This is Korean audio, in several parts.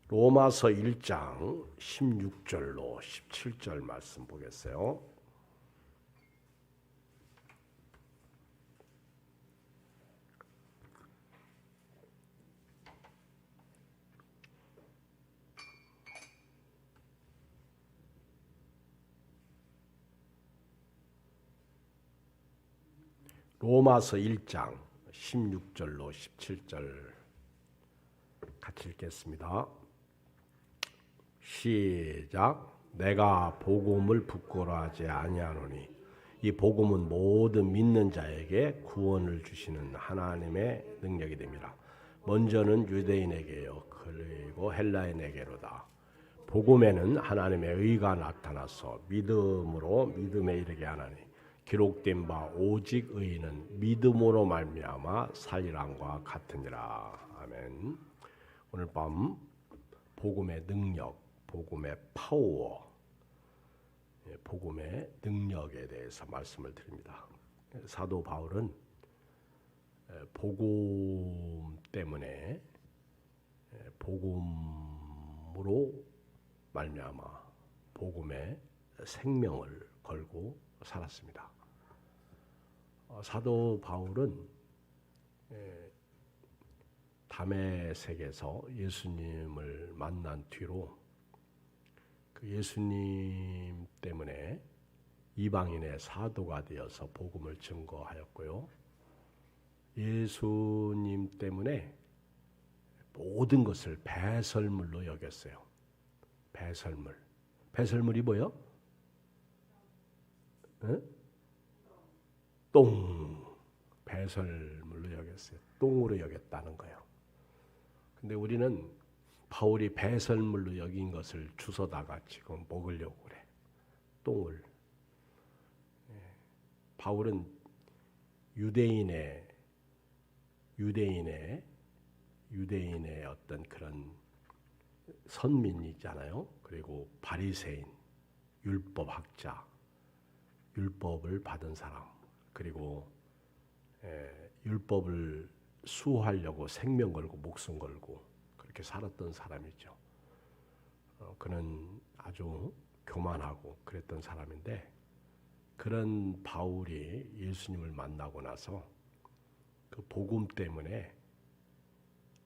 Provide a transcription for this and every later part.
로마서 1장 16절로 17절 말씀 보겠어요. 로마서 1장 16절로 17절 같이 읽겠습니다. 시작. 내가 복음을 부끄러워하지 아니하노니 이 복음은 모든 믿는 자에게 구원을 주시는 하나님의 능력이 됨이라. 먼저는 유대인에게요 그리고 헬라인에게로다. 복음에는 하나님의 의가 나타나서 믿음으로 믿음에 이르게 하나니 기록된 바 오직 의인은 믿음으로 말미암아 살리람과 같으니라. 아멘. 오늘 밤 복음의 능력, 복음의 파워, 복음의 능력에 대해서 말씀을 드립니다. 사도 바울은 복음 때문에 복음으로 말미암아 복음의 생명을 걸고 살았습니다. 사도 바울은 다메섹에서 예수님을 만난 뒤로 그 예수님 때문에 이방인의 사도가 되어서 복음을 증거하였고요. 예수님 때문에 모든 것을 배설물로 여겼어요. 배설물. 배설물이 뭐요? 똥. 배설물로 여겼어요. 똥으로 여겼다는 거예요. 근데 우리는 바울이 배설물로 여긴 것을 주워다가 지금 먹으려고 그래. 똥을. 바울은 유대인의 어떤 그런 선민이잖아요. 그리고 바리새인, 율법학자, 율법을 받은 사람, 그리고 율법을 수호하려고 생명 걸고 목숨 걸고 그렇게 살았던 사람이죠. 그는 아주 교만하고 그랬던 사람인데 그런 바울이 예수님을 만나고 나서 그 복음 때문에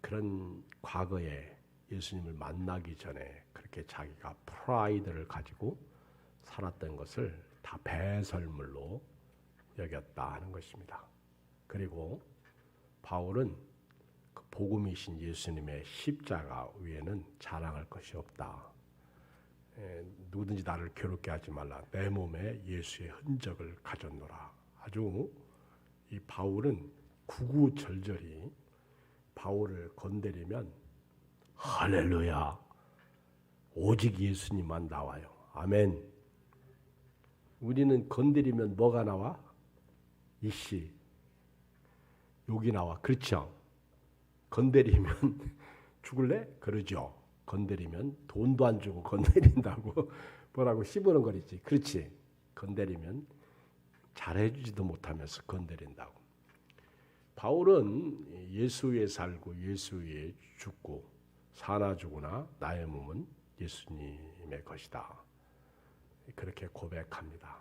그런 과거에 예수님을 만나기 전에 그렇게 자기가 프라이드를 가지고 살았던 것을 다 배설물로 여겼다 하는 것입니다. 그리고 바울은 그 복음이신 예수님의 십자가 위에는 자랑할 것이 없다. 누구든지 나를 괴롭게 하지 말라. 내 몸에 예수의 흔적을 가졌노라. 아주 이 바울은 구구절절히 바울을 건드리면 할렐루야. 오직 예수님만 나와요. 아멘. 우리는 건드리면 뭐가 나와? 이씨. 욕이 나와. 그렇죠? 건드리면 죽을래? 그러죠. 건드리면 돈도 안 주고 건드린다고 뭐라고 씹으는 거리지. 그렇지. 건드리면 잘해주지도 못하면서 건드린다고. 바울은 예수 위에 살고 예수 위에 죽고 사나 죽으나 나의 몸은 예수님의 것이다. 그렇게 고백합니다.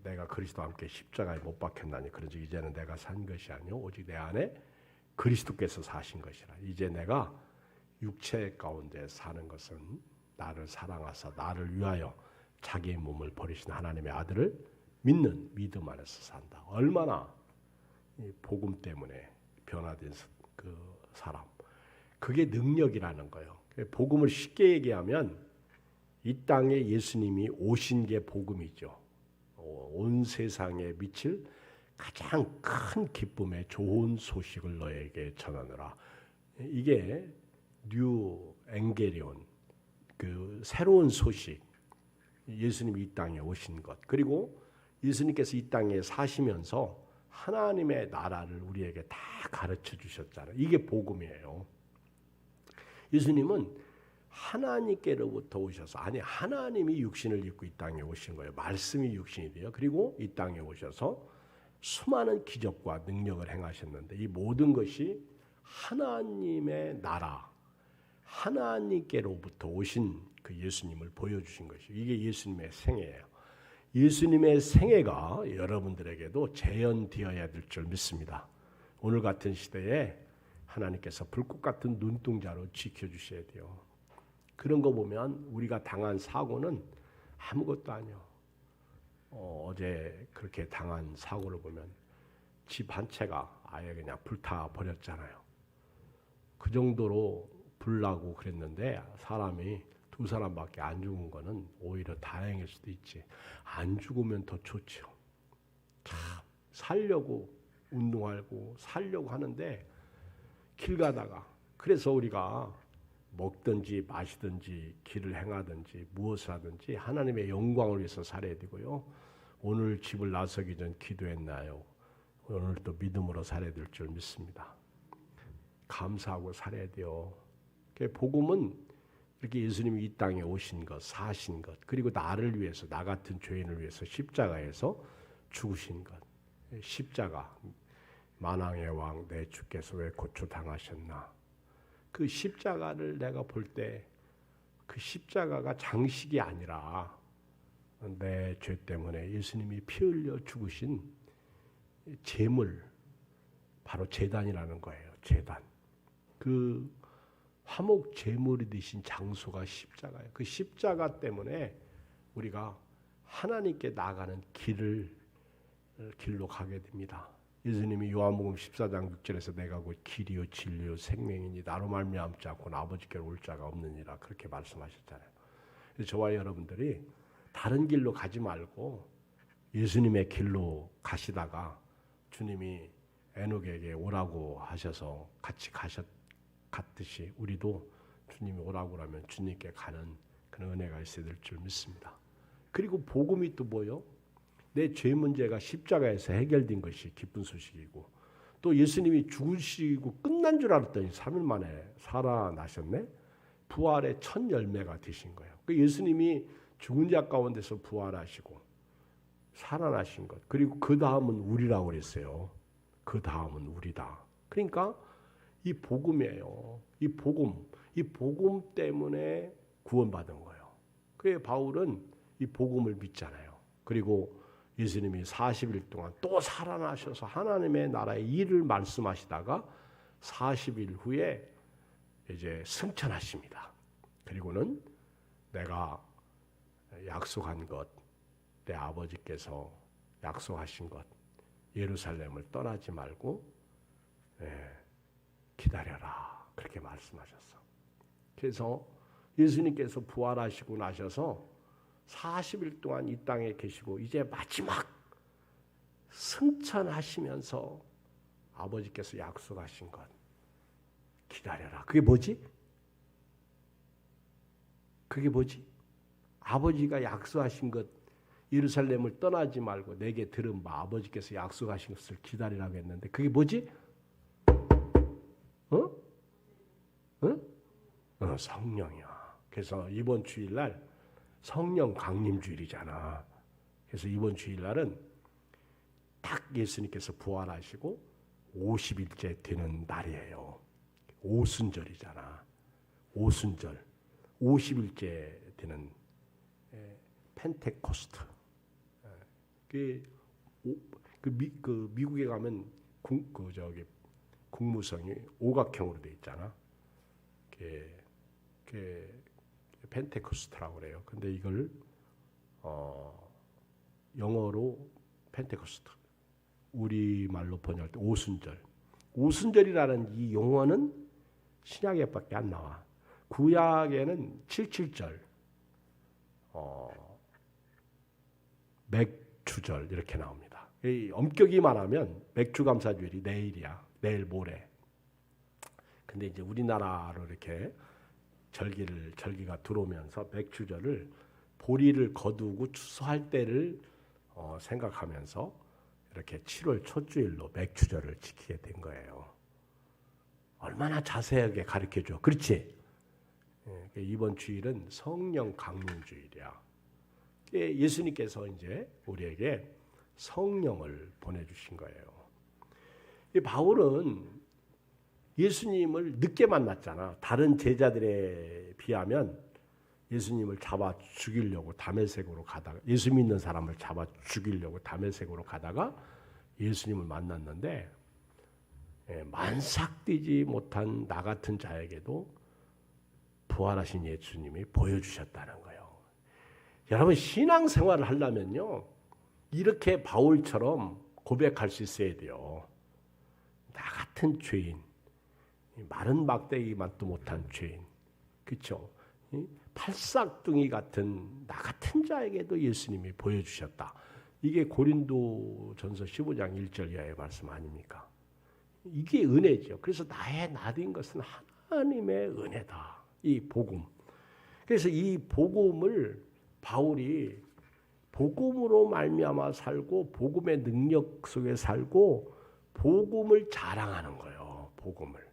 내가 그리스도와 함께 십자가에 못 박혔나니 그런즉 이제는 내가 산 것이 아니요 오직 내 안에 그리스도께서 사신 것이라. 이제 내가 육체 가운데 사는 것은 나를 사랑하사 나를 위하여 자기의 몸을 버리신 하나님의 아들을 믿는 믿음 안에서 산다. 얼마나 이 복음 때문에 변화된 그 사람. 그게 능력이라는 거예요. 복음을 쉽게 얘기하면 이 땅에 예수님이 오신 게 복음이죠. 온 세상에 미칠 가장 큰 기쁨의 좋은 소식을 너에게 전하노라. 이게 뉴 엥게리온, 그 새로운 소식. 예수님이 이 땅에 오신 것. 그리고 예수님께서 이 땅에 사시면서 하나님의 나라를 우리에게 다 가르쳐 주셨잖아요. 이게 복음이에요. 예수님은 하나님께로부터 오셔서 하나님이 육신을 입고 이 땅에 오신 거예요. 말씀이 육신이 돼요. 그리고 이 땅에 오셔서 수많은 기적과 능력을 행하셨는데 이 모든 것이 하나님의 나라, 하나님께로부터 오신 그 예수님을 보여주신 것이 이게 예수님의 생애예요. 예수님의 생애가 여러분들에게도 재현되어야 될 줄 믿습니다. 오늘 같은 시대에 하나님께서 불꽃 같은 눈동자로 지켜주셔야 돼요. 그런 거 보면 우리가 당한 사고는 아무것도 아니요. 어제 그렇게 당한 사고를 보면 집 한 채가 아예 그냥 불타 버렸잖아요. 그 정도로 불나고 그랬는데 사람이 두 사람밖에 안 죽은 거는 오히려 다행일 수도 있지. 안 죽으면 더 좋죠. 참 살려고 운동하고 살려고 하는데 길 가다가 그래서 우리가 먹든지 마시든지 길을 행하든지 무엇을 하든지 하나님의 영광을 위해서 살아야 되고요. 오늘 집을 나서기 전 기도했나요? 오늘 또 믿음으로 살아야 될 줄 믿습니다. 감사하고 살아야 돼요. 복음은 이렇게 예수님이 이 땅에 오신 것, 사신 것, 그리고 나를 위해서, 나 같은 죄인을 위해서 십자가에서 죽으신 것. 십자가, 만왕의 왕 내 주께서 왜 고초당하셨나. 그 십자가를 내가 볼 때 그 십자가가 장식이 아니라 내 죄 때문에 예수님이 피 흘려 죽으신 제물, 바로 제단이라는 거예요. 제단. 그 화목 제물이 되신 장소가 십자가예요. 그 십자가 때문에 우리가 하나님께 나가는 길로 가게 됩니다. 예수님이 요한복음 14장 6절에서 내가 곧 길이요 진리요 생명이니 나로 말미암지 않고는 아버지께로 올 자가 없느니라 그렇게 말씀하셨잖아요. 그래서 저와 여러분들이 다른 길로 가지 말고 예수님의 길로 가시다가 주님이 에녹에게 오라고 하셔서 같이 갔듯이 우리도 주님이 오라고 하면 주님께 가는 그런 은혜가 있어야 될 줄 믿습니다. 그리고 복음이 또 뭐요? 내 죄 문제가 십자가에서 해결된 것이 기쁜 소식이고 또 예수님이 죽으시고 끝난 줄 알았더니 3일 만에 살아나셨네. 부활의 첫 열매가 되신 거예요. 예수님이 죽은 자 가운데서 부활하시고 살아나신 것. 그리고 그 다음은 우리라고 그랬어요. 그 다음은 우리다. 그러니까 이 복음이에요. 이 복음 때문에 구원받은 거예요. 그래서 바울은 이 복음을 믿잖아요. 그리고 예수님이 40일 동안 또 살아나셔서 하나님의 나라의 일을 말씀하시다가 40일 후에 이제 승천하십니다. 그리고는 내가 약속한 것, 내 아버지께서 약속하신 것, 예루살렘을 떠나지 말고 기다려라. 그렇게 말씀하셨어. 그래서 예수님께서 부활하시고 나셔서 40일 동안 이 땅에 계시고 이제 마지막 승천하시면서 아버지께서 약속하신 것 기다려라. 그게 뭐지? 아버지가 약속하신 것 예루살렘을 떠나지 말고 내게 들은 바 아버지께서 약속하신 것을 기다리라고 했는데 그게 뭐지? 성령이야. 그래서 이번 주일날 성령 강림 주일이잖아. 그래서 이번 주일날은 딱 예수님께서 부활하시고 50일째 되는 날이에요. 오순절이잖아. 오순절. 50일째 되는 펜테코스트. 미국에 가면 국무성이 오각형으로 돼 있잖아. 펜테코스트라고 그래요. 근데 이걸 영어로 펜테코스트, 우리말로 번역할 때 오순절. 오순절이라는 이 용어는 신약에밖에 안 나와. 구약에는 77절, 맥주절 이렇게 나옵니다. 엄격히 말하면 맥주감사주일이 내일이야. 내일 모레. 근데 이제 우리나라로 이렇게 절기가 들어오면서 맥주절을 보리를 거두고 추수할 때를 생각하면서 이렇게 7월 초주일로 맥주절을 지키게 된 거예요. 얼마나 자세하게 가르쳐줘. 그렇지? 이번 주일은 성령 강림주일이야. 예수님께서 이제 우리에게 성령을 보내주신 거예요. 바울은 예수님을 늦게 만났잖아. 다른 제자들에 비하면 예수님을 잡아 죽이려고 다메섹으로 가다가, 예수 믿는 사람을 잡아 죽이려고 다메섹으로 가다가 예수님을 만났는데, 만삭되지 못한 나 같은 자에게도 부활하신 예수님이 보여주셨다는 거예요. 여러분, 신앙생활을 하려면요, 이렇게 바울처럼 고백할 수 있어야 돼요. 나 같은 죄인, 마른 막대기 맛도 못한 죄인, 그렇죠? 팔싹둥이 같은 나 같은 자에게도 예수님이 보여주셨다. 이게 고린도전서 15장 1절 이하의 말씀 아닙니까? 이게 은혜죠. 그래서 나의 나된 것은 하나님의 은혜다. 이 복음. 그래서 이 복음을 바울이 복음으로 말미암아 살고 복음의 능력 속에 살고 복음을 자랑하는 거예요. 복음을.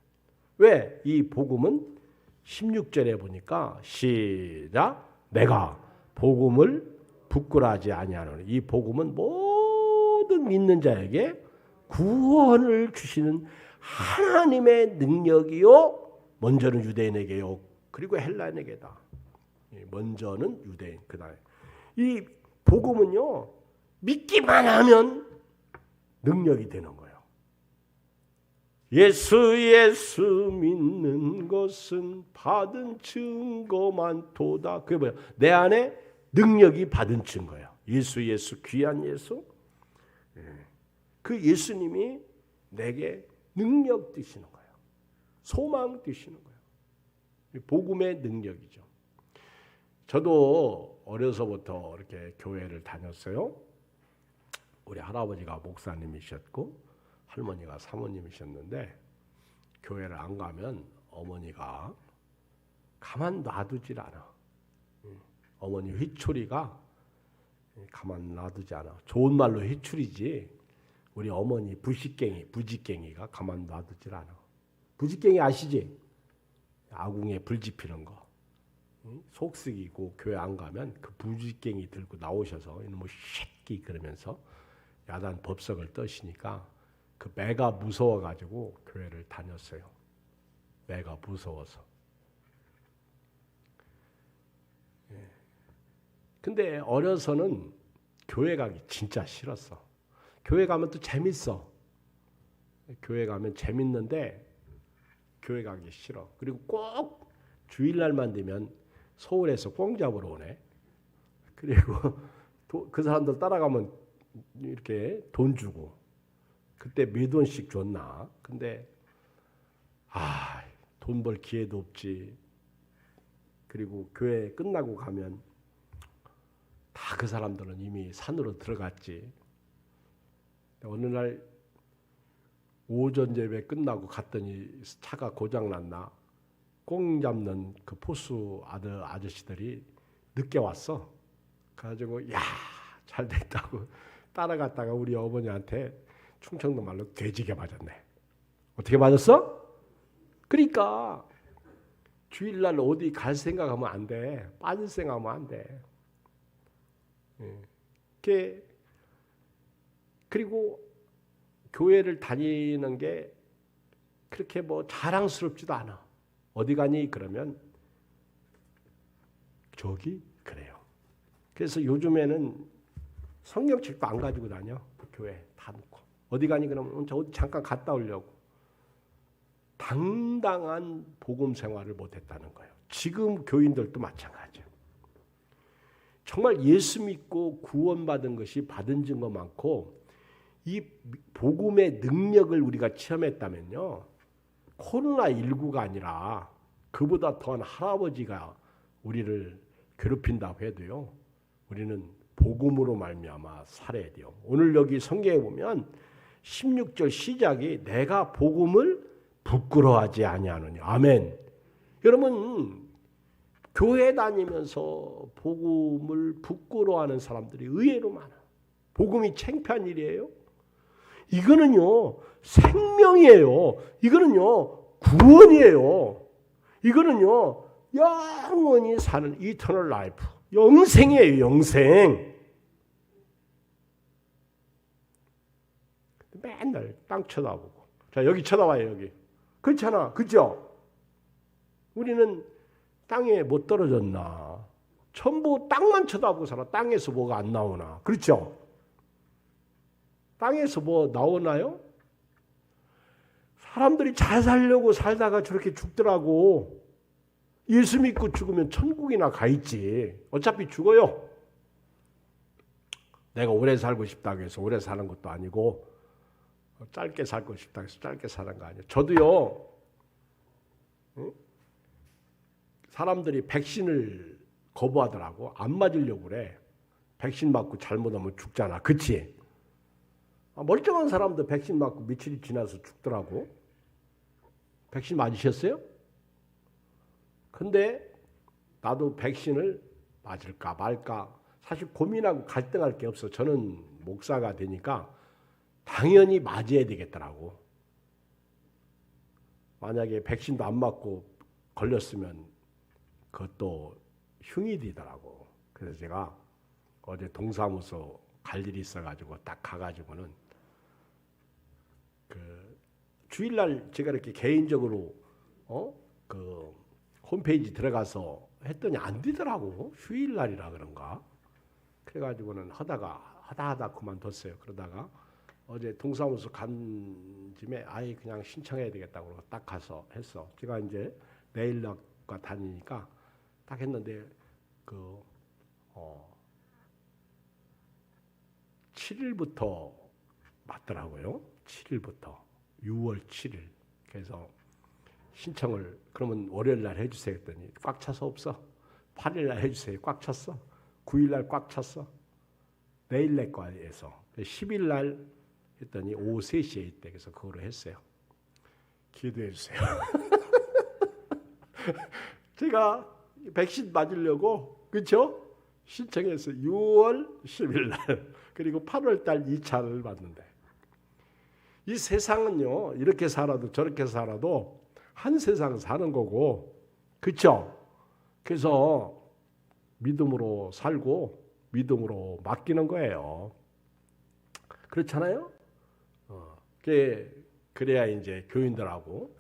왜? 이 복음은 16절에 보니까 시작, 내가 복음을 부끄러워하지 아니하노니. 이 복음은 모든 믿는 자에게 구원을 주시는 하나님의 능력이요, 먼저는 유대인에게요, 그리고 헬라인에게다. 먼저는 유대인, 그다음에 이 복음은요, 믿기만 하면 능력이 되는 거예요. 예수 믿는 것은 받은 증거만 도다. 그게 뭐야? 내 안에 능력이 받은 증거예요. 예수 귀한 예수. 그 예수님이 내게 능력 주시는 거예요. 소망 주시는 거예요. 복음의 능력이죠. 저도 어려서부터 이렇게 교회를 다녔어요. 우리 할아버지가 목사님이셨고 할머니가 사모님이셨는데, 교회를 안 가면 어머니가 가만 놔두질 않아. 어머니 휘초리가 가만 놔두지 않아. 좋은 말로 휘초리지, 우리 어머니 부직갱이가 가만 놔두질 않아. 부직갱이 아시지? 아궁에 불 지피는 거. 속쓰기고 교회 안 가면 그 부직갱이 들고 나오셔서 이놈의 새끼 그러면서 야단 법석을 떠시니까 그 매가 무서워가지고 교회를 다녔어요. 매가 무서워서. 근데 어려서는 교회 가기 진짜 싫었어. 교회 가면 또 재밌어. 교회 가면 재밌는데 교회 가기 싫어. 그리고 꼭 주일날만 되면 서울에서 꽁 잡으러 오네. 그리고 그 사람들 따라가면 이렇게 돈 주고, 그때 몇 원씩 줬나. 근데 돈 벌 기회도 없지. 그리고 교회 끝나고 가면 다 그 사람들은 이미 산으로 들어갔지. 어느 날 오전 예배 끝나고 갔더니 차가 고장 났나. 꽁 잡는 그 포수 아저씨들이 늦게 왔어. 그래가지고 야, 잘 됐다고 따라갔다가 우리 어머니한테 충청도 말로 돼지게 맞았네. 어떻게 맞았어? 그러니까 주일날 어디 갈 생각하면 안 돼. 빠질 생각하면 안 돼. 그리고 교회를 다니는 게 그렇게 뭐 자랑스럽지도 않아. 어디 가니? 그러면 저기 그래요. 그래서 요즘에는 성경책도 안 가지고 다녀. 교회 다 놓고. 어디 가니? 그러면 저 어디 잠깐 갔다 오려고. 당당한 복음 생활을 못했다는 거예요. 지금 교인들도 마찬가지예요. 정말 예수 믿고 구원받은 것이 받은 증거 많고, 이 복음의 능력을 우리가 체험했다면요, 코로나19가 아니라 그보다 더한 할아버지가 우리를 괴롭힌다고 해도요, 우리는 복음으로 말미암아 살아야 돼요. 오늘 여기 성경에 보면 16절 시작이 내가 복음을 부끄러워하지 아니하느냐. 아멘. 여러분, 교회 다니면서 복음을 부끄러워하는 사람들이 의외로 많아. 복음이 창피한 일이에요. 이거는요, 생명이에요. 이거는요, 구원이에요. 이거는요, 영원히 사는 이터널 라이프. 영생이에요, 영생. 맨날 땅 쳐다보고. 자, 여기 쳐다봐요, 여기. 그렇잖아. 그죠? 우리는 땅에 못 떨어졌나? 전부 땅만 쳐다보고 살아. 땅에서 뭐가 안 나오나? 그렇죠? 땅에서 뭐 나오나요? 사람들이 잘 살려고 살다가 저렇게 죽더라고. 예수 믿고 죽으면 천국이나 가 있지. 어차피 죽어요. 내가 오래 살고 싶다고 해서 오래 사는 것도 아니고 짧게 살고 싶다고 해서 짧게 사는 거 아니에요. 저도요. 사람들이 백신을 거부하더라고. 안 맞으려고 그래. 백신 맞고 잘못하면 죽잖아. 그치? 멀쩡한 사람도 백신 맞고 며칠이 지나서 죽더라고. 백신 맞으셨어요? 근데 나도 백신을 맞을까 말까 사실 고민하고 갈등할 게 없어. 저는 목사가 되니까 당연히 맞아야 되겠더라고. 만약에 백신도 안 맞고 걸렸으면 그것도 흉이 되더라고. 그래서 제가 어제 동사무소 갈 일이 있어가지고 딱 가가지고는 그 주일날 제가 이렇게 개인적으로 그 홈페이지 들어가서 했더니 안 되더라고. 휴일날이라 그런가. 그래가지고는 하다 그만뒀어요. 그러다가 어제 동사무소 간 짐에 아예 그냥 신청해야 되겠다고 그러고 딱 가서 했어. 제가 이제 내일학과 다니니까 딱 했는데 7일부터 맞더라고요. 7일부터 6월 7일. 그래서 신청을 그러면 월요일 날 해주세요 했더니 꽉 차서 없어. 8일 날 해주세요. 꽉 찼어. 9일 날 꽉 찼어. 내일 내과에서 10일 날 했더니 오후 3시에 있대. 그래서 그거로 했어요. 기도해 주세요. 제가 백신 맞으려고 그렇죠? 신청해서 6월 10일 날 그리고 8월 달 2차를 맞는데 이 세상은요. 이렇게 살아도 저렇게 살아도 한 세상 사는 거고 그렇죠? 그래서 믿음으로 살고 믿음으로 맡기는 거예요. 그렇잖아요? 그래야 이제 교인들하고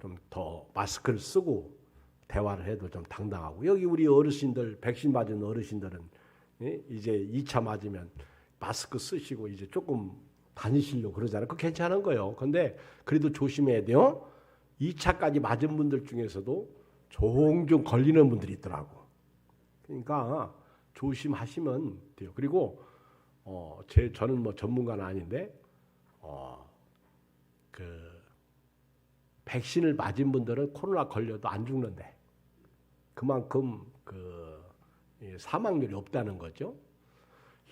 좀 더 마스크를 쓰고 대화를 해도 좀 당당하고 여기 우리 어르신들 백신 맞은 어르신들은 이제 2차 맞으면 마스크 쓰시고 이제 조금 다니시려고 그러잖아요. 그거 괜찮은 거예요. 근데 그래도 조심해야 돼요. 2차까지 맞은 분들 중에서도 종종 걸리는 분들이 있더라고. 그러니까 조심하시면 돼요. 그리고 저는 뭐 전문가는 아닌데 그 백신을 맞은 분들은 코로나 걸려도 안 죽는데 그만큼 그 사망률이 없다는 거죠.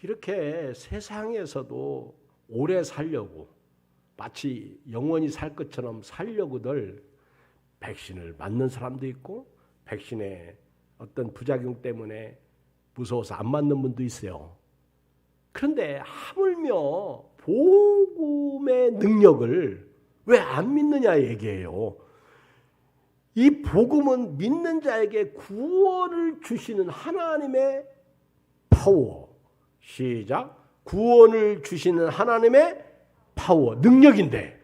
이렇게 세상에서도 오래 살려고 마치 영원히 살 것처럼 살려고들 백신을 맞는 사람도 있고 백신의 어떤 부작용 때문에 무서워서 안 맞는 분도 있어요. 그런데 하물며 복음의 능력을 왜 안 믿느냐 얘기해요. 이 복음은 믿는 자에게 구원을 주시는 하나님의 파워. 시작. 구원을 주시는 하나님의 파워, 능력인데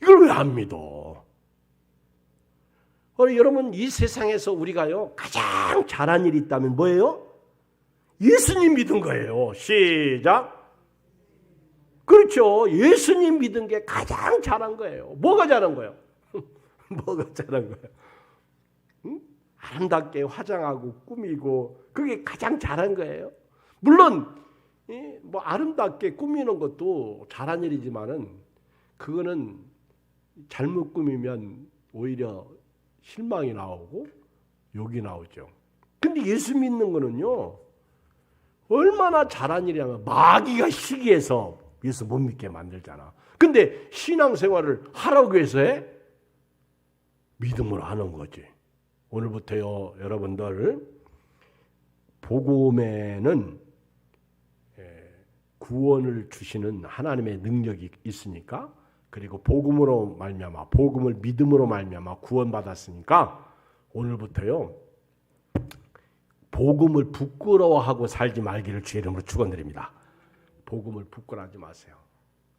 이걸 왜 안 믿어? 여러분 이 세상에서 우리가요 가장 잘한 일이 있다면 뭐예요? 예수님 믿은 거예요. 시작. 그렇죠. 예수님 믿은 게 가장 잘한 거예요. 뭐가 잘한 거예요? 뭐가 잘한 거예요? 응? 아름답게 화장하고 꾸미고 그게 가장 잘한 거예요. 물론 뭐 아름답게 꾸미는 것도 잘한 일이지만은 그거는 잘못 꾸미면 오히려 실망이 나오고 욕이 나오죠. 근데 예수 믿는 거는요 얼마나 잘한 일이냐면 마귀가 시기해서 예수 못 믿게 만들잖아. 근데 신앙생활을 하라고 해서 해? 믿음으로 하는 거지. 오늘부터요 여러분들 복음에는 구원을 주시는 하나님의 능력이 있으니까 그리고 복음으로 말미암아 복음을 믿음으로 말미암아 구원받았으니까 오늘부터요 복음을 부끄러워하고 살지 말기를 주의 이름으로 축원드립니다. 복음을 부끄러워하지 마세요.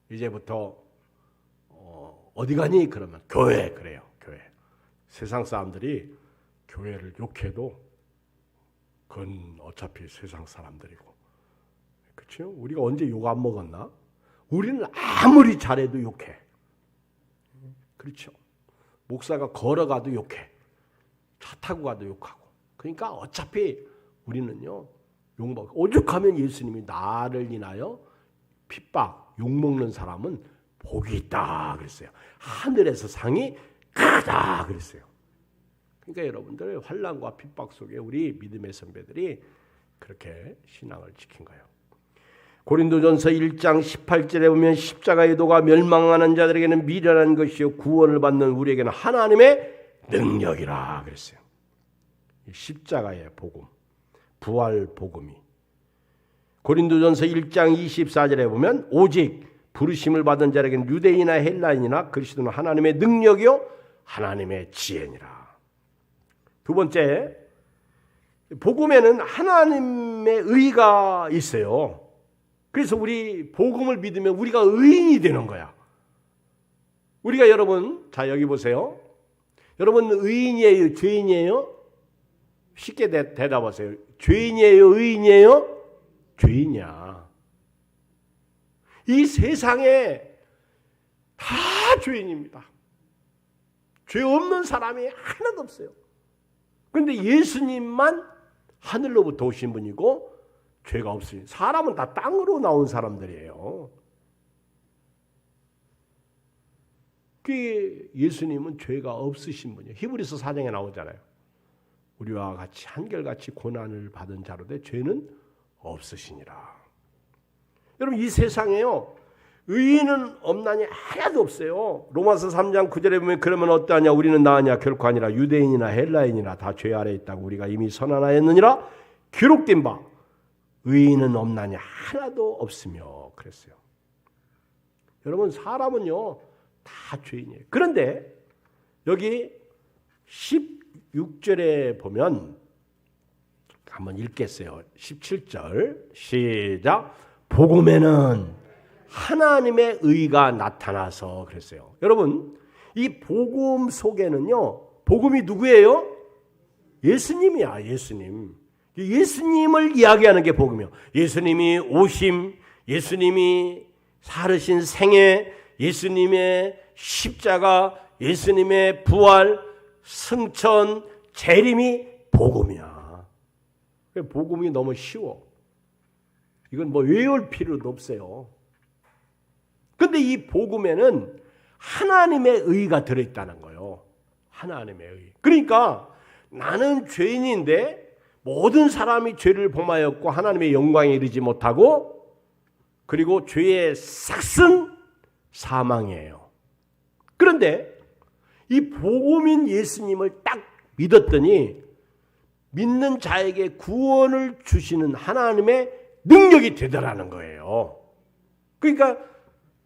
이제부터 어디 가니? 그러면 교회 그래요. 교회. 세상 사람들이 교회를 욕해도 그건 어차피 세상 사람들이고. 그렇죠? 우리가 언제 욕 안 먹었나? 우리는 아무리 잘해도 욕해. 그렇죠? 목사가 걸어가도 욕해. 차 타고 가도 욕하고. 그러니까 어차피 우리는요. 욕먹. 오죽하면 예수님이 나를 인하여 핍박, 욕먹는 사람은 복이 있다 그랬어요. 하늘에서 상이 크다 그랬어요. 그러니까 여러분들 환난과 핍박 속에 우리 믿음의 선배들이 그렇게 신앙을 지킨 거예요. 고린도전서 1장 18절에 보면 십자가의 도가 멸망하는 자들에게는 미련한 것이요 구원을 받는 우리에게는 하나님의 능력이라 그랬어요. 십자가의 복음, 부활 복음이 고린도전서 1장 24절에 보면 오직 부르심을 받은 자에게는 유대인이나 헬라인이나 그리스도는 하나님의 능력이요 하나님의 지혜니라. 두 번째, 복음에는 하나님의 의가 있어요. 그래서 우리 복음을 믿으면 우리가 의인이 되는 거야. 우리가 여러분, 자 여기 보세요. 여러분 의인이에요, 죄인이에요? 쉽게 대답하세요. 죄인이에요, 의인이에요? 죄인이야. 이 세상에 다 죄인입니다. 죄 없는 사람이 하나도 없어요. 그런데 예수님만 하늘로부터 오신 분이고 죄가 없으니 사람은 다 땅으로 나온 사람들이에요. 그 예수님은 죄가 없으신 분이에요. 히브리서 4장에 나오잖아요. 우리와 같이 한결같이 고난을 받은 자로되 죄는 없으시니라. 여러분 이 세상에요. 의인은 없나니 하나도 없어요. 로마서 3장 9절에 보면 그러면 어떠하냐 우리는 나으냐 결코 아니라 유대인이나 헬라인이나 다 죄 아래 있다고 우리가 이미 선언하였느니라 기록된 바 의인은 없나니 하나도 없으며 그랬어요. 여러분 사람은요 다 죄인이에요. 그런데 여기 16절에 보면 한번 읽겠어요. 17절 시작. 복음에는 하나님의 의가 나타나서 그랬어요. 여러분 이 복음 속에는요 복음이 누구예요? 예수님이야. 예수님. 예수님을 이야기하는 게 복음이요. 예수님이 오심, 예수님이 살으신 생애, 예수님의 십자가, 예수님의 부활, 승천, 재림이 복음이야. 복음이 너무 쉬워. 이건 뭐 외울 필요도 없어요. 근데 이 복음에는 하나님의 의가 들어있다는 거예요. 하나님의 의. 그러니까 나는 죄인인데 모든 사람이 죄를 범하였고 하나님의 영광에 이르지 못하고 그리고 죄의 삭은 사망이에요. 그런데 이 복음인 예수님을 딱 믿었더니 믿는 자에게 구원을 주시는 하나님의 능력이 되더라는 거예요. 그러니까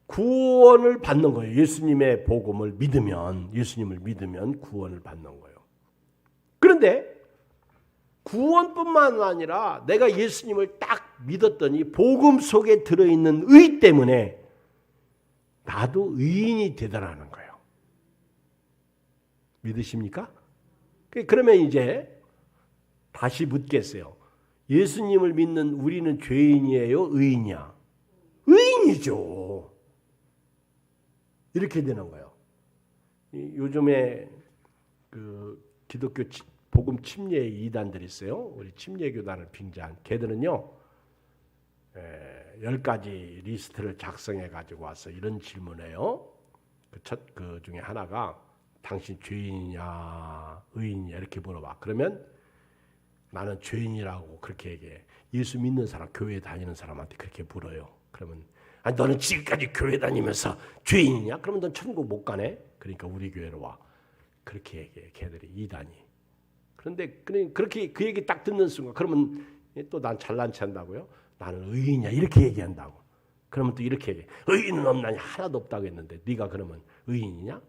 구원을 받는 거예요. 예수님의 복음을 믿으면, 예수님을 믿으면 구원을 받는 거예요. 그런데 구원뿐만 아니라 내가 예수님을 딱 믿었더니 복음 속에 들어있는 의 때문에 나도 의인이 되더라는 거예요. 믿으십니까? 그러면 이제 다시 묻겠어요. 예수님을 믿는 우리는 죄인이에요? 의인이야? 의인이죠. 이렇게 되는 거예요. 요즘에 그 기독교 복음 침례 이단들이 있어요. 우리 침례교단을 빙자한 걔들은요. 10가지 리스트를 작성해 가지고 와서 이런 질문해요. 그 중에 하나가 당신 죄인이냐 의인이냐 이렇게 물어봐. 그러면 나는 죄인이라고 그렇게 얘기해. 예수 믿는 사람, 교회 다니는 사람한테 그렇게 물어요. 그러면 아니 너는 지금까지 교회 다니면서 죄인이냐? 그러면 넌 천국 못 가네. 그러니까 우리 교회로 와. 그렇게 얘기해. 걔들이 이단이. 그런데 그렇게 그 얘기 딱 듣는 순간 그러면 또 난 잘난 체 한다고요? 나는 의인이야 이렇게 얘기한다고. 그러면 또 이렇게 얘기해. 의인은 없나니 하나도 없다고 했는데 네가 그러면 의인이냐?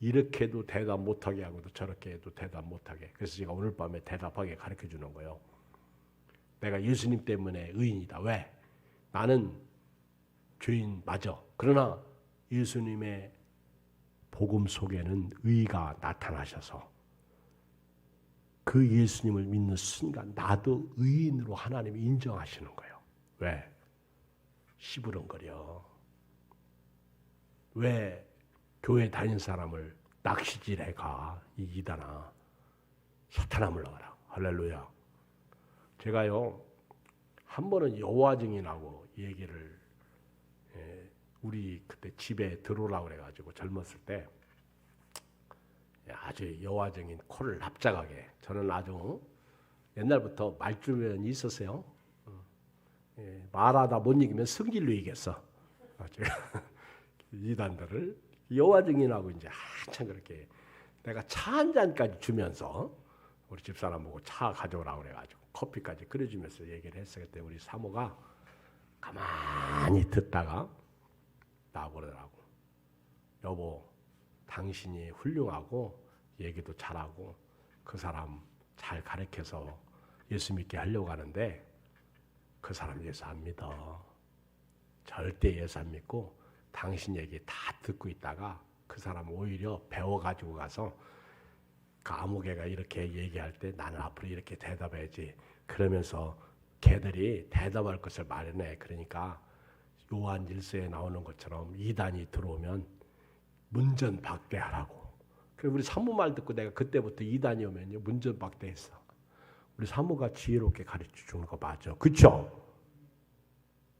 이렇게도 대답 못하게 하고도 저렇게 해도 대답 못하게. 그래서 제가 오늘 밤에 대답하게 가르쳐주는 거예요. 내가 예수님 때문에 의인이다. 왜? 나는 죄인 맞아. 그러나 예수님의 복음 속에는 의가 나타나셔서 그 예수님을 믿는 순간 나도 의인으로 하나님이 인정하시는 거예요. 왜? 시부렁거려. 왜 교회 다닌 사람을 낚시질해 가? 이 이단아. 사탄아 물러가라. 할렐루야. 제가요 한 번은 여호와 증인하고 얘기를 우리 그때 집에 들어오라고 그래가지고 젊었을 때 아주 여호와 증인 코를 납작하게 저는 아주 옛날부터 말주변이 있었어요. 말하다 못 이기면 성질로 이겼어. 제가 이단들을 여호와 증인하고 이제 한참 그렇게 내가 차 한 잔까지 주면서 우리 집사람 보고 차 가져오라고 그래가지고 커피까지 끓여주면서 얘기를 했어요. 그때 우리 사모가 가만히 듣다가 나하고 그러더라고. 여보, 당신이 훌륭하고 얘기도 잘하고 그 사람 잘 가르쳐서 예수 믿게 하려고 하는데 그 사람 예수 안 믿어. 절대 예수 안 믿고 당신 얘기 다 듣고 있다가 그 사람 오히려 배워가지고 가서 그 아무개가 이렇게 얘기할 때 나는 앞으로 이렇게 대답해야지. 그러면서 걔들이 대답할 것을 마련해. 그러니까 요한 1서에 나오는 것처럼 이단이 들어오면 문전박대하라고. 그래서 우리 사모 말 듣고 내가 그때부터 이단이 오면요 문전박대했어. 우리 사모가 지혜롭게 가르쳐 주는 거 맞아. 그쵸?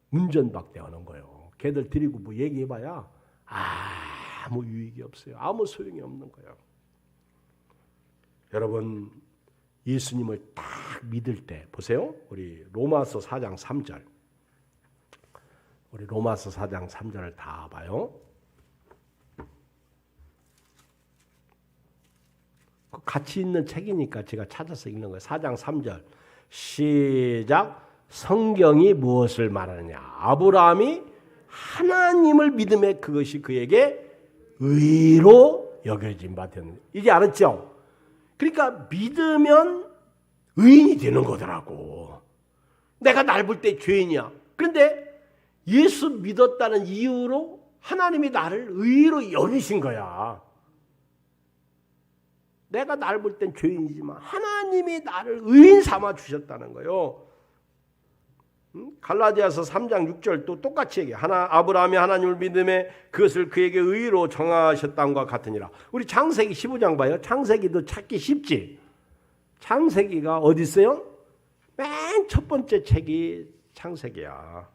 문전박대하는 거예요. 걔들 데리고 뭐 얘기해봐야 아무 유익이 없어요. 아무 소용이 없는 거예요. 여러분 예수님을 딱 믿을 때 보세요. 우리 로마서 4장 3절. 우리 로마서 4장 3절을 다 봐요. 같이 있는 책이니까 제가 찾아서 읽는 거예요. 4장 3절. 시작. 성경이 무엇을 말하느냐? 아브라함이 하나님을 믿음에 그것이 그에게 의로 여겨진 바 되는. 이제 알았죠? 그러니까 믿으면 의인이 되는 거더라고. 내가 날 볼 때 죄인이야. 그런데 예수 믿었다는 이유로 하나님이 나를 의로 여기신 거야. 내가 날 볼 땐 죄인이지만 하나님이 나를 의인 삼아 주셨다는 거예요. 갈라디아서 3장 6절 또 똑같이 얘기해. 아브라함이 하나님을 믿음에 그것을 그에게 의로 정하셨다는것 같으니라. 우리 창세기 15장 봐요. 창세기도 찾기 쉽지. 창세기가 어디 있어요? 맨 첫 번째 책이 창세기야.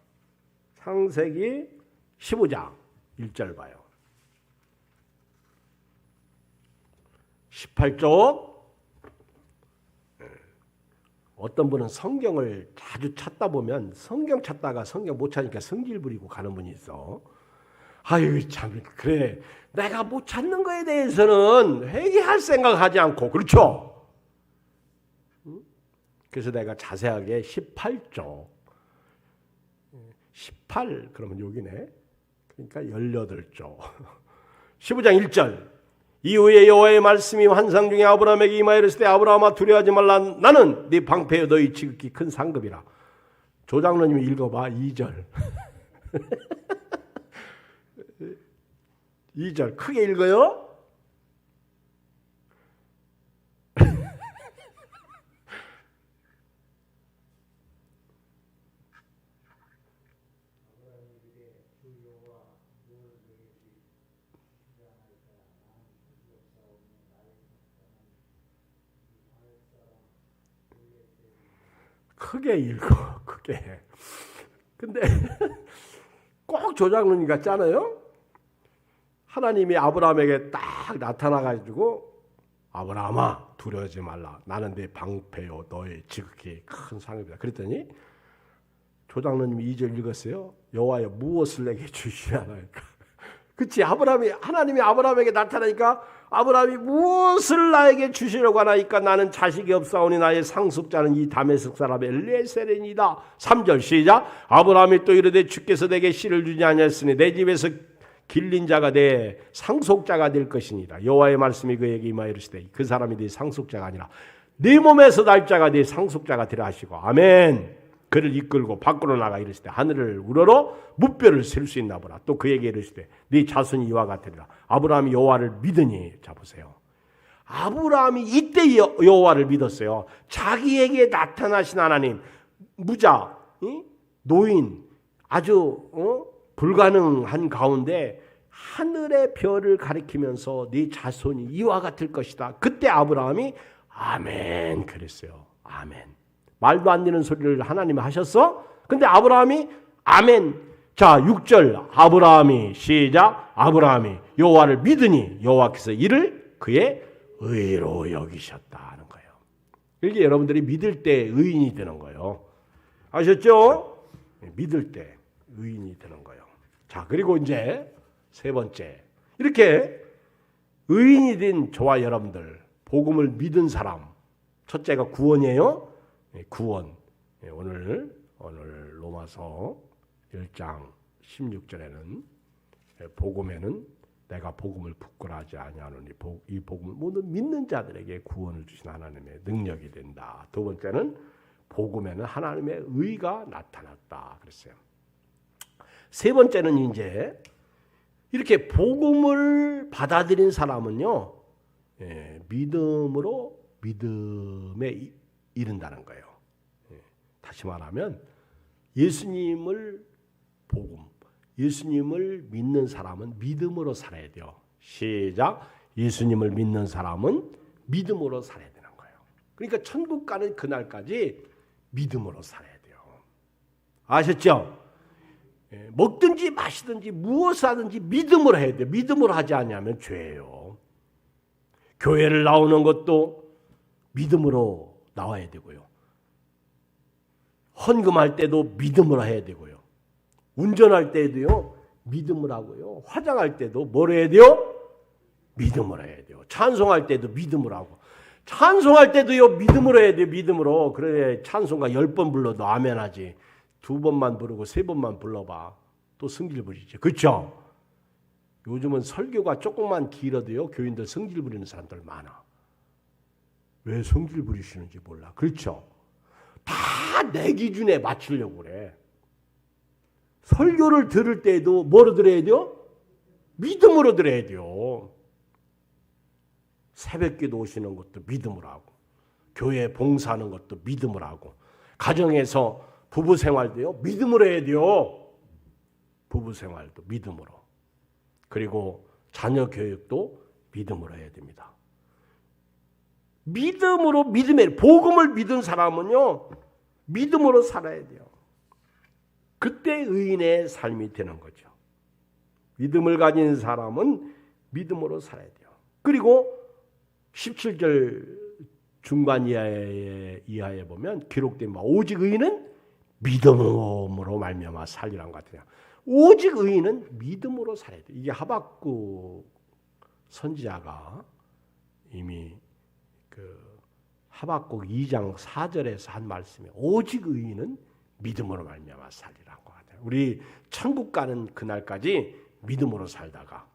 창세기 15장 1절 봐요. 18쪽. 어떤 분은 성경을 자주 찾다 보면 성경 찾다가 성경 못 찾으니까 성질 부리고 가는 분이 있어. 아유 참 그래. 내가 못 찾는 거에 대해서는 회개할 생각하지 않고 그렇죠. 그래서 내가 자세하게 18쪽 18 그러면 여기네. 그러니까 18쪽 15장 1절 이후에 여호와의 말씀이 환상 중에 아브라함에게 임하여 이르시되 때 아브라함아 두려워하지 말라. 나는 네 방패여 너희 지극히 큰 상급이라. 조장로님이 읽어봐. 2절 2절 크게 읽어요. 크게 읽어. 크게. 근데 꼭 조장로님 같지 않아요? 하나님이 아브라함에게 딱 나타나가지고 아브라함아 두려워하지 말라. 나는 네 방패요 너의 지극히 큰 상급이다. 그랬더니 조장로님이 2절 읽었어요. 여호와여 무엇을 내게 주시냐니까. 그치? 하나님이 아브라함에게 나타나니까 아브라함이 무엇을 나에게 주시려고 하나이까 나는 자식이 없사오니 나의 상속자는 이 다메섹 사람 엘리에셀이니이다. 3절 시작. 아브라함이 또 이르되 주께서 내게 씨를 주지 아니하였으니 내 집에서 길린 자가 내 상속자가 될 것이니라. 여호와의 말씀이 그에게 임하여 이르시되 그 사람이 네 상속자가 아니라 네 몸에서 날 자가 네 상속자가 되라 하시고 아멘. 그를 이끌고 밖으로 나가 이르시되 하늘을 우러러 무뼈를 셀 수 있나 보라. 또 그에게 이르시되 네 자손이 이와 같으리라. 아브라함이 여호와를 믿으니. 자 보세요. 아브라함이 이때 여호와를 믿었어요. 자기에게 나타나신 하나님, 무자, 노인, 아주 불가능한 가운데 하늘의 별을 가리키면서 네 자손이 이와 같을 것이다. 그때 아브라함이 아멘 그랬어요. 아멘. 말도 안 되는 소리를 하나님이 하셨어? 근데 아브라함이 아멘. 자 6절 아브라함이 시작. 아브라함이 여호와를 믿으니 여호와께서 이를 그의 의로 여기셨다 하는 거예요. 이게 여러분들이 믿을 때 의인이 되는 거예요. 아셨죠? 믿을 때 의인이 되는 거예요. 자 그리고 이제 세 번째, 이렇게 의인이 된 저와 여러분들, 복음을 믿은 사람, 첫째가 구원이에요. 구원. 오늘 로마서 1장 16절에는 복음에는 내가 복음을 부끄러워하지 아니하노니 이 복음을 모든 믿는 자들에게 구원을 주신 하나님의 능력이 된다. 두 번째는 복음에는 하나님의 의가 나타났다 그랬어요. 세 번째는 이제 이렇게 복음을 받아들인 사람은요, 믿음으로 믿음에 이른다는 거예요. 다시 말하면 예수님을 믿는 사람은 믿음으로 살아야 돼요. 시작. 예수님을 믿는 사람은 믿음으로 살아야 되는 거예요. 그러니까 천국 가는 그날까지 믿음으로 살아야 돼요. 아셨죠? 먹든지 마시든지 무엇을 하든지 믿음으로 해야 돼요. 믿음으로 하지 않으면 죄예요. 교회를 나오는 것도 믿음으로 나와야 되고요. 헌금할 때도 믿음으로 해야 되고요. 운전할 때도요 믿음으로 하고요. 화장할 때도 뭐로 해야 돼요? 믿음으로 해야 돼요. 찬송할 때도 믿음으로 하고, 찬송할 때도요 믿음으로 해야 돼요. 믿음으로. 그래 찬송가 10번 불러도 아멘 하지. 2번만 부르고 3번만 불러봐. 또 성질 부리지. 그렇죠? 요즘은 설교가 조금만 길어도요 교인들 성질 부리는 사람들 많아. 왜 성질 부리시는지 몰라. 그렇죠? 다 내 기준에 맞추려고 그래. 설교를 들을 때도 뭐로 들어야 돼요? 믿음으로 들어야 돼요. 새벽기도 오시는 것도 믿음으로 하고, 교회 봉사하는 것도 믿음으로 하고, 가정에서 부부 생활도요 믿음으로 해야 돼요. 부부 생활도 믿음으로. 그리고 자녀 교육도 믿음으로 해야 됩니다. 믿음으로 믿음에 복음을 믿은 사람은요 믿음으로 살아야 돼요. 그때 의인의 삶이 되는 거죠. 믿음을 가진 사람은 믿음으로 살아야 돼요. 그리고 17절 중간 이하에 보면 기록된 바 오직 의인은 믿음으로 말미암아 살리란 것 같아요. 오직 의인은 믿음으로 살아야 돼요. 이게 하박국 선지자가 이미 하박국 2장 4절에서 한 말씀이 오직 의인은 믿음으로 말미암아 살리란 것 같아요. 우리 천국 가는 그날까지 믿음으로 살다가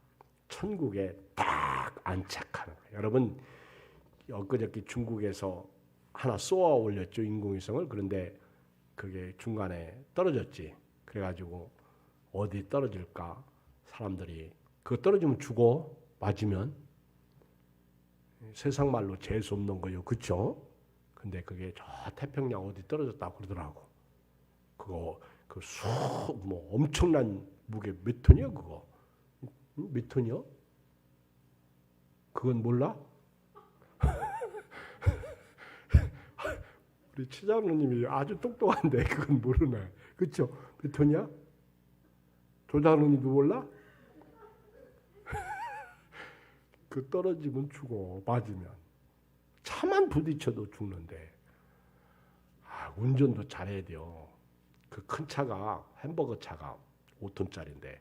천국에 딱 안착하는 거예요. 여러분 엊그저께 중국에서 하나 쏘아 올렸죠, 인공위성을. 그런데 그게 중간에 떨어졌지. 그래가지고 어디 떨어질까? 사람들이 그거 떨어지면 죽어. 맞으면 세상 말로 재수 없는 거예요. 그렇죠? 근데 그게 저 태평양 어디 떨어졌다고 그러더라고. 그거 뭐 엄청난 무게 몇 톤이요? 그거 몇 톤이요? 그건 몰라? 우리 최장로님이 아주 똑똑한데 그건 모르네. 그렇죠? 몇 톤이야? 조장로님도 몰라? 그 떨어지면 죽어. 맞으면 차만 부딪혀도 죽는데 운전도 잘해야 돼요. 그 큰 차가 햄버거 차가 5톤짜리인데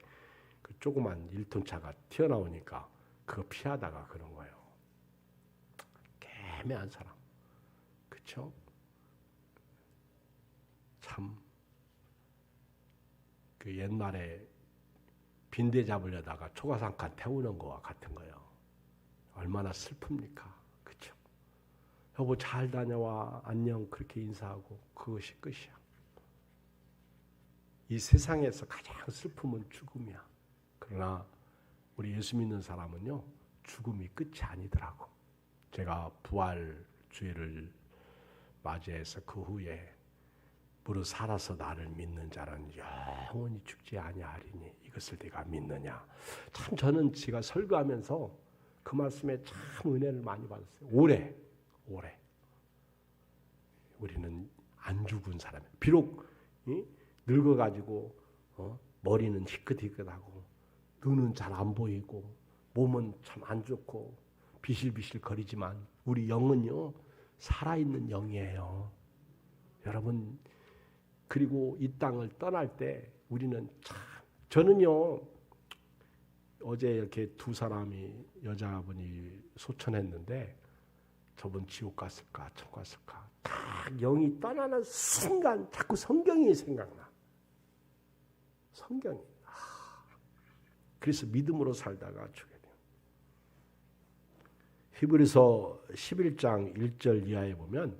그 조그만 1톤 차가 튀어나오니까 그거 피하다가 그런 거예요. 애매한 사람. 그렇죠? 참 그 옛날에 빈대 잡으려다가 초가상칸 태우는 거와 같은 거예요. 얼마나 슬픕니까? 그렇죠? 여보 잘 다녀와 안녕 그렇게 인사하고 그것이 끝이야. 이 세상에서 가장 슬픔은 죽음이야. 그러나 우리 예수 믿는 사람은요, 죽음이 끝이 아니더라고. 제가 부활 주일을 맞이해서 그 후에 무릇 살아서 나를 믿는 자는 영원히 죽지 아니하리니 이것을 내가 믿느냐. 참 저는 제가 설교하면서 그 말씀에 참 은혜를 많이 받았어요. 오래 우리는 안 죽은 사람. 비록 늙어가지고 머리는 희끗희끗하고 눈은 잘 안 보이고 몸은 참 안 좋고 비실비실 거리지만 우리 영은요 살아있는 영이에요. 여러분, 그리고 이 땅을 떠날 때 우리는 참, 저는요 어제 이렇게 두 사람이 여자분이 소천했는데 저분 지옥 갔을까 천 갔을까 딱 영이 떠나는 순간 자꾸 성경이 생각나. 성경이. 그래서 믿음으로 살다가 죽게 돼요. 히브리서 11장 1절 이하에 보면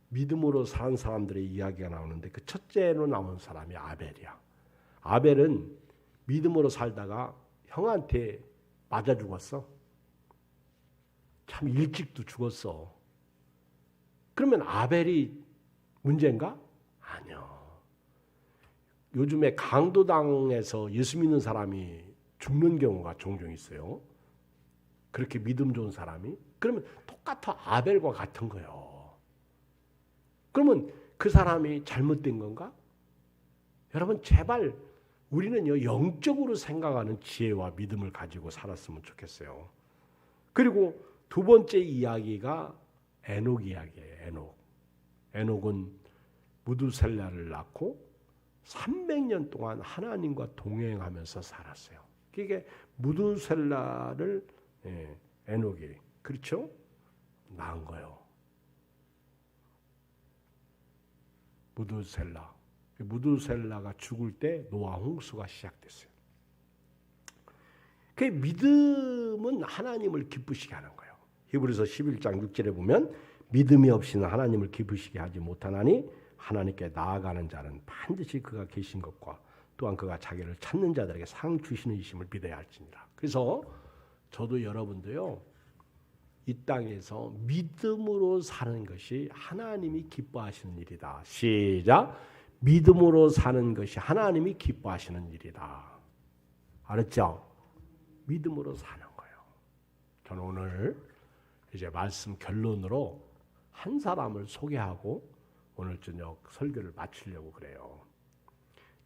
믿음으로 산 사람들의 이야기가 나오는데 그 첫째로 나온 사람이 아벨이야. 아벨은 믿음으로 살다가 형한테 맞아 죽었어. 참 일찍도 죽었어. 그러면 아벨이 문제인가? 아니요. 요즘에 강도당에서 예수 믿는 사람이 죽는 경우가 종종 있어요. 그렇게 믿음 좋은 사람이. 그러면 똑같아 아벨과 같은 거예요. 그러면 그 사람이 잘못된 건가? 여러분 제발 우리는요 영적으로 생각하는 지혜와 믿음을 가지고 살았으면 좋겠어요. 그리고 두 번째 이야기가 에녹 이야기예요. 에녹은 무두셀라를 낳고 300년 동안 하나님과 동행하면서 살았어요. 그게 무두셀라를 에녹이 그렇죠? 낳은 거예요. 무두셀라가 죽을 때 노아 홍수가 시작됐어요. 그 믿음은 하나님을 기쁘시게 하는 거예요. 히브리서 11장 6절에 보면 믿음이 없이는 하나님을 기쁘시게 하지 못하나니 하나님께 나아가는 자는 반드시 그가 계신 것과 또한 그가 자기를 찾는 자들에게 상 주시는 이심을 믿어야 할지니라. 그래서 저도 여러분도요 이 땅에서 믿음으로 사는 것이 하나님이 기뻐하시는 일이다. 시작. 믿음으로 사는 것이 하나님이 기뻐하시는 일이다. 알았죠? 믿음으로 사는 거예요. 저는 오늘 이제 말씀 결론으로 한 사람을 소개하고 오늘 저녁 설교를 마치려고 그래요.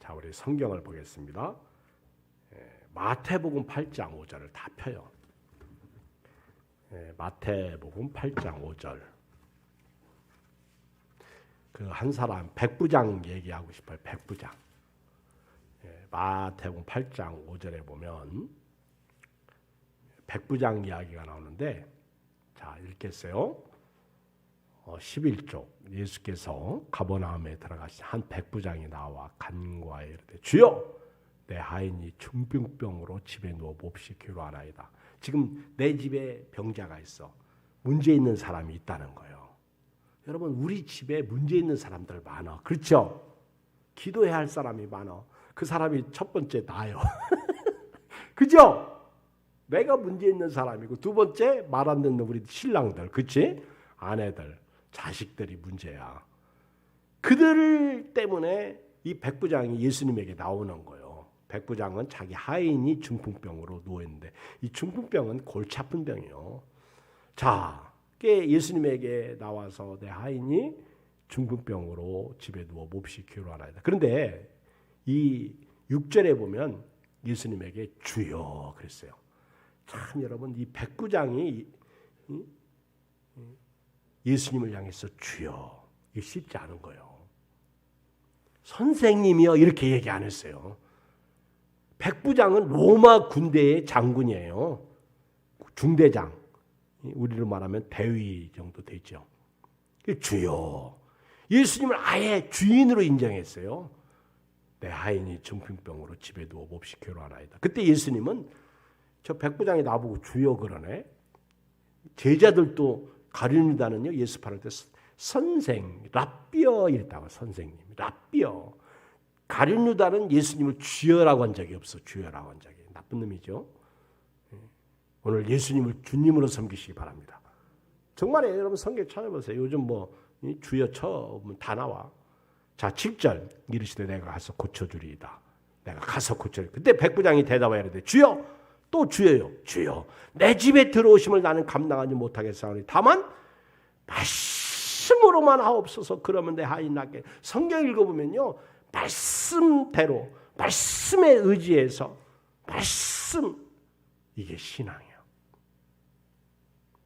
자, 우리 성경을 보겠습니다. 마태복음 8장 5절을 다 펴요. 마태복음 8장 5절. 그 한 사람 백부장 얘기하고 싶어요. 백부장. 마태복음 8장 5절에 보면 백부장 이야기가 나오는데 자, 읽겠어요. 11쪽 예수께서 가버나움에 들어가신 한 백부장이 나와 간구하여 이르되 주여 내 하인이 중풍병으로 집에 누워 몹시 괴로워하나이다. 지금 내 집에 병자가 있어. 문제 있는 사람이 있다는 거예요. 여러분 우리 집에 문제 있는 사람들 많아. 그렇죠? 기도해야 할 사람이 많아. 그 사람이 첫 번째 나요. 그죠? 내가 문제 있는 사람이고 두 번째 말 안 듣는 우리 신랑들, 그렇지? 아내들, 자식들이 문제야. 그들 때문에 이 백부장이 예수님에게 나오는 거예요. 백부장은 자기 하인이 중풍병으로 누워있는데 이 중풍병은 골치 아픈 병이에요. 자, 예수님에게 나와서 내 하인이 중풍병으로 집에 누워 몹시 괴로워하나이다. 그런데 이 6절에 보면 예수님에게 주여 그랬어요. 참 여러분 이 백부장이 예수님을 향해서 주여 이게 쉽지 않은 거예요. 선생님이요 이렇게 얘기 안 했어요. 백부장은 로마 군대의 장군이에요. 중대장. 우리로 말하면 대위 정도 되죠. 주여. 예수님을 아예 주인으로 인정했어요. 내 하인이 중풍병으로 집에 누워 몹시 괴로워하나이다. 그때 예수님은 저 백부장이 나보고 주여 그러네. 제자들도 가룟유다는요 예수 팔을 때 선생, 랍비어 이랬다고. 선생님, 랍비어. 가룟 유다는 예수님을 주여라고 한 적이 없어. 주여라고 한 적이. 나쁜 놈이죠. 오늘 예수님을 주님으로 섬기시기 바랍니다. 정말에 여러분 성경 찾아보세요. 요즘 뭐 주여 쳐면 다 나와. 자, 7절 이르시되 내가 가서 고쳐주리이다. 내가 가서 고쳐주리. 그때 백부장이 대답하여 이르되 주여, 또 주여요. 주여, 내 집에 들어오심을 나는 감당하지 못하겠사오니 다만 말씀으로만 하옵소서. 그러면 내 하인이 낫게. 성경 읽어보면요, 말씀대로, 말씀에 의지해서, 말씀, 이게 신앙이에요.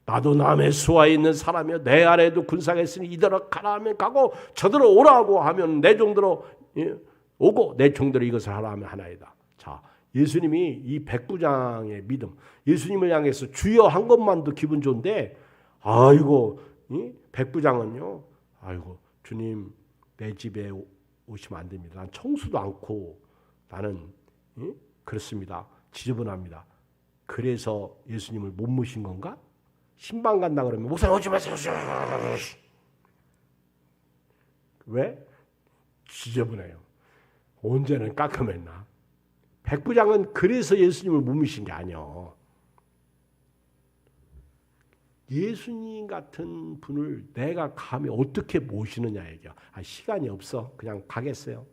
나도 남의 수하에 있는 사람이여 내 아래에도 군사가 있으니 이더러 가라 하면 가고 저더러 오라고 하면 내 종대로 오고 내 종대로 이것을 하라 하면 하나이다. 자, 예수님이 이 백부장의 믿음, 예수님을 향해서 주여 한 것만도 기분 좋은데, 아이고 이 백부장은요, 아이고 주님 내 집에 오시면 안 됩니다. 난 청소도 않고 나는 그렇습니다. 지저분합니다. 그래서 예수님을 못 모신 건가? 신방 간다 그러면 목사님 오지 마세요. 왜? 지저분해요. 언제는 깎아맸나? 백부장은 그래서 예수님을 못 모신 게 아니요. 예수님 같은 분을 내가 감히 어떻게 모시느냐 얘기야. 시간이 없어. 그냥 가겠어요.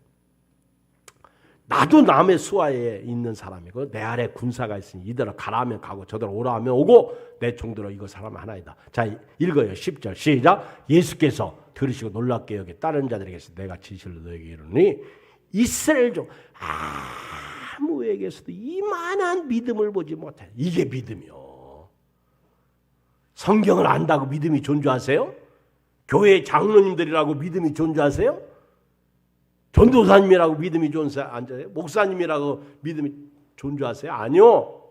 나도 남의 수하에 있는 사람이고 내 아래 군사가 있으니 이대로 가라 하면 가고 저대로 오라 하면 오고 내 종대로 이것을 하면 하나이다. 자, 읽어요. 10절 시작. 예수께서 들으시고 놀랍게 여기 다른 자들에게서 내가 진실로 너에게 이르노니 이스라엘 중 아무에게서도 이만한 믿음을 보지 못해. 이게 믿음이요. 성경을 안다고 믿음이 존재하세요? 교회 장로님들이라고 믿음이 존재하세요? 전도사님이라고 믿음이 존재하세요? 목사님이라고 믿음이 존재하세요? 아니요.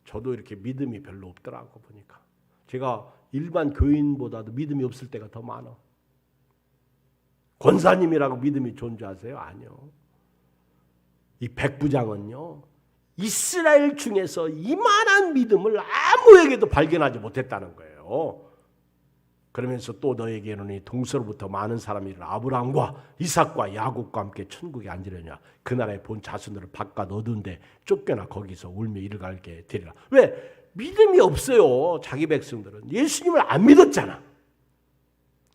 저도 이렇게 믿음이 별로 없더라고 보니까. 제가 일반 교인보다도 믿음이 없을 때가 더 많아. 권사님이라고 믿음이 존재하세요? 아니요. 이 백부장은요, 이스라엘 중에서 이만한 믿음을 아무에게도 발견하지 못했다는 거예요. 그러면서 또 너에게 이르노니 동서로부터 많은 사람이 일어나 아브라함과 이삭과 야곱과 함께 천국에 앉으려냐. 그 나라의 본 자손들을 바깥 어두운데 쫓겨나 거기서 울며 이르갈게 되리라. 왜? 믿음이 없어요. 자기 백성들은 예수님을 안 믿었잖아.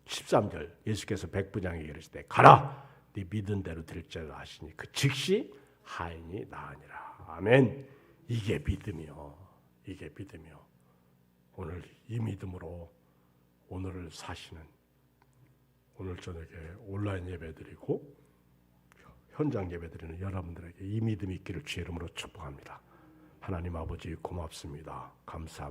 13절 예수께서 백부장에게 이르시되 가라, 네 믿은 대로 될지라 하시니 그 즉시 하인이 나으니라. 아멘. 이게 믿음이요. 이게 믿음이요. 오늘 이 믿음으로 오늘을 사시는, 오늘 저녁에 온라인 예배드리고 현장 예배드리는 여러분들에게 이 믿음이 있기를 주의 이름으로 축복합니다. 하나님 아버지 고맙습니다. 감사합니다.